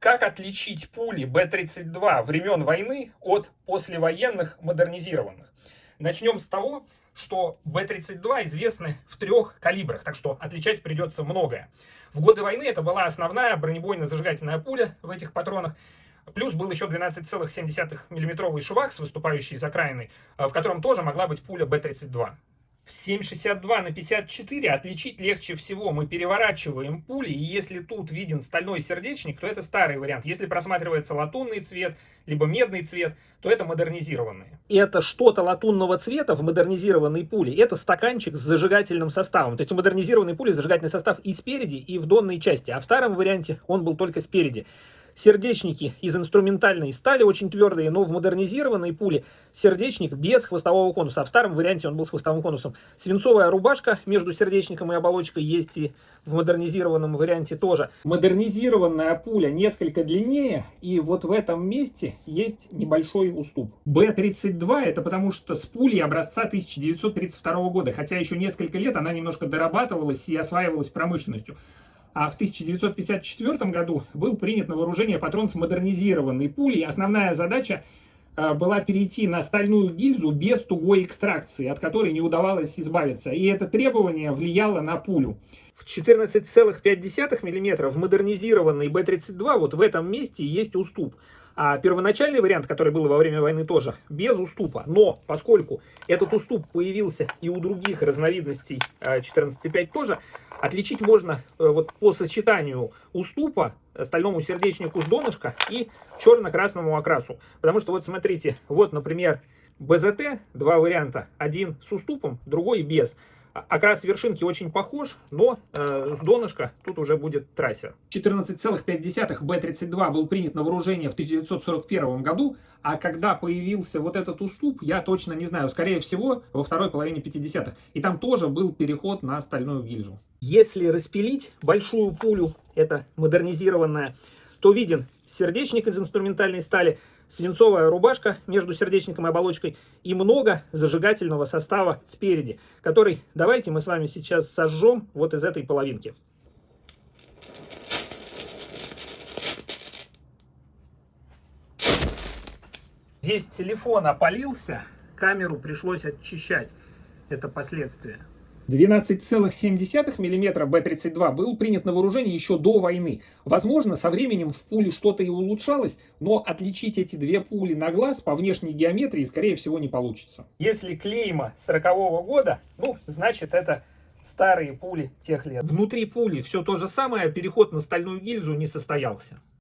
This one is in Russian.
Как отличить пули Б-32 времен войны от послевоенных модернизированных? Начнем с того, что Б-32 известны в 3 калибрах, так что отличать придется многое. В годы войны это была основная бронебойно-зажигательная пуля в этих патронах. Плюс был еще 12,7 мм швак с выступающей из окраины, в котором тоже могла быть пуля Б-32. В 7,62 на 54 отличить легче всего. Мы переворачиваем пули, и если тут виден стальной сердечник, то это старый вариант. Если просматривается латунный цвет, либо медный цвет, то это модернизированные. Это что-то латунного цвета в модернизированной пуле. Это стаканчик с зажигательным составом. То есть у модернизированной пули зажигательный состав и спереди, и в донной части. А в старом варианте он был только спереди. Сердечники из инструментальной стали очень твердые, но в модернизированной пуле сердечник без хвостового конуса. А в старом варианте он был с хвостовым конусом. Свинцовая рубашка между сердечником и оболочкой есть и в модернизированном варианте тоже. Модернизированная пуля несколько длиннее, и вот в этом месте есть небольшой уступ. Б-32 это потому что с пулей образца 1932 года, хотя еще несколько лет она немножко дорабатывалась и осваивалась промышленностью. А в 1954 году был принят на вооружение патрон с модернизированной пулей. Основная задача была перейти на стальную гильзу без тугой экстракции, от которой не удавалось избавиться. И это требование влияло на пулю. В 14,5 мм в модернизированной Б-32 вот в этом месте есть уступ. А первоначальный вариант, который был во время войны тоже, без уступа. Но поскольку этот уступ появился и у других разновидностей 14,5 тоже, отличить можно вот по сочетанию уступа, стальному сердечнику с донышка и черно-красному окрасу. Потому что вот смотрите, вот, например, БЗТ, два варианта. Один с уступом, другой без. Окрас вершинки очень похож, но с донышка тут уже будет трассер. 14,5 Б-32 был принят на вооружение в 1941 году, а когда появился вот этот уступ, я точно не знаю, скорее всего, во второй половине 50-х. И там тоже был переход на стальную гильзу. Если распилить большую пулю, это модернизированная, то виден сердечник из инструментальной стали, свинцовая рубашка между сердечником и оболочкой и много зажигательного состава спереди, который давайте мы с вами сейчас сожжем вот из этой половинки. Весь телефон опалился, камеру пришлось очищать. Это последствия. 12,7 мм Б-32 был принят на вооружение еще до войны. Возможно, со временем в пуле что-то и улучшалось, но отличить эти две пули на глаз по внешней геометрии, скорее всего, не получится. Если клейма 40-го года, ну, значит, это старые пули тех лет. Внутри пули все то же самое, переход на стальную гильзу не состоялся.